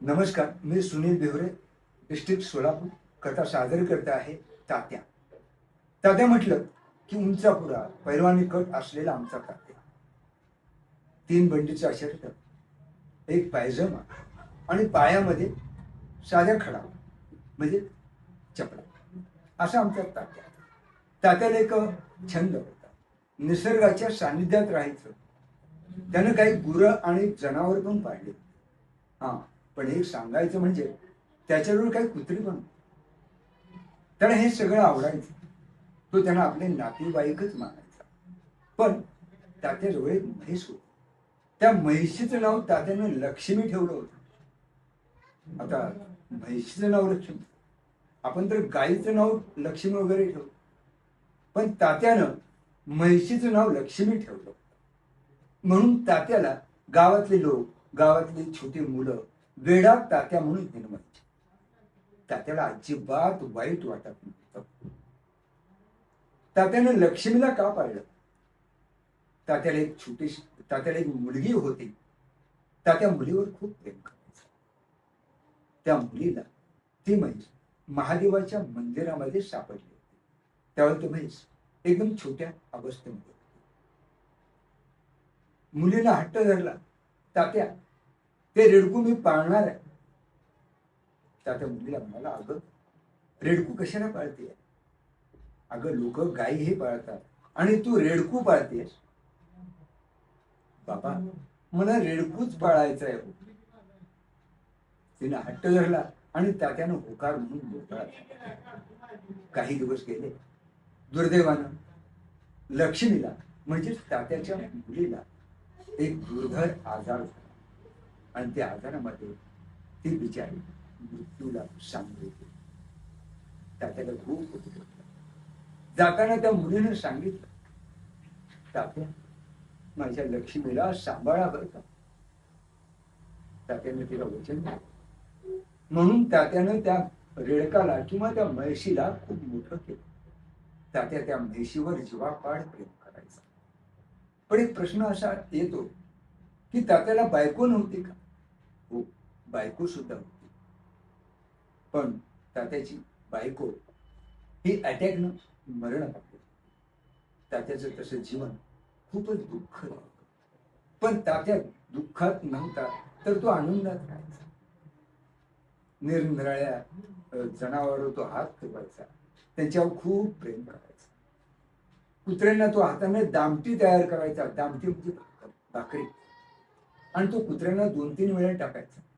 नमस्कार, मी सुनील बेहुरे, डिस्ट्रिक्ट सोलापूर. कथा सादर करता आहे तात्या. तात्या म्हटलं की उंचापुरा पैलवानी कट असलेला आमचा तात्या. 3 बंडीचा शर्ट, एक पायजमा आणि पायामध्ये साध्या खडा म्हणजे चपला, असा आमचा तात्या. तात्याला एक छंद होता, निसर्गाच्या सानिध्यात राहायचं. त्यानं काही गुरं आणि जनावर पण पाळले. हा, पण एक सांगायचं म्हणजे त्याच्याजवळ काही कुत्री पण. त्याला हे सगळं आवडायचं. तो त्यांना आपले नातेवाईकच मानायचा. पण तात्याजवळ एक म्हैस होती. त्या म्हैशीचं नाव तात्यानं लक्ष्मी ठेवलं होतं. आता म्हैशीचं नाव लक्ष्मी, आपण तर गाईचं नाव लक्ष्मी वगैरे ठेवतो, पण तात्यानं म्हैशीचं नाव लक्ष्मी ठेवलं. म्हणून तात्याला गावातले लोक, गावातली छोटी मुलं वेडा तात्या म्हणून जन्मायचे. तात्याला अजिबात वाईट वाटत नव्हतं. तात्यानं लक्ष्मीला का पाळलं? तात्याला एक मुलगी होती. तात्या मुलीवर खूप प्रेम करायचा. त्या मुलीला ती म्हैस महादेवाच्या मंदिरामध्ये सापडली होती. त्यावेळी ती म्हैस एकदम छोट्या अवस्थेमध्ये होती. मुलीला हट्ट धरला, तात्या ते रेडकू मी पाळणार आहे. तात्या मुलीला म्हणाला, अगं रेडकू कशाला पाळते? अगं लोक गाई हे पाळतात आणि तू रेडकू पाळतेस. बाबा, मला रेडकूच पाळायचा आहे. तिने हट्ट धरला आणि तात्यानं होकार म्हणून मोकळा. काही दिवस गेले. दुर्दैवानं लक्ष्मीला म्हणजे तात्याच्या मुलीला एक दुर्धर आजार झाला आणि त्या आजारामध्ये ती बिचारी मृत्यूला सामोरे गेली. तात्याला खूप होत. जाताना त्या मुलीने सांगितलं, तात्या माझ्या लक्ष्मीला सांभाळा बरं का. तात्याने तिला वचन दिलं. म्हणून तात्यानं त्या रेडकाला किंवा त्या म्हैशीला खूप मोठं केलं. तात्या त्या म्हैशीवर जीवापाड प्रेम करायचा. पण एक प्रश्न असा येतो की तात्याला बायको नव्हती का? हो, बायको सुद्धा होती. पण तात्याची बायको ही अटॅकनं मरण पावली. तात्याचं तसं जीवन खूपच दुःख होतं. पण तात्या दुःखात नव्हता, तर तो आनंदात राहायचा. निरनिराळ्या जनावरांवर तो हात ठेवायचा, त्यांच्यावर खूप प्रेम करायचा. कुत्र्यांना तो हाताने दामटी तयार करायचा. दामटी म्हणजे भाकरी, आणि तो कुत्र्यांना 2-3 वेळा टाकायचा.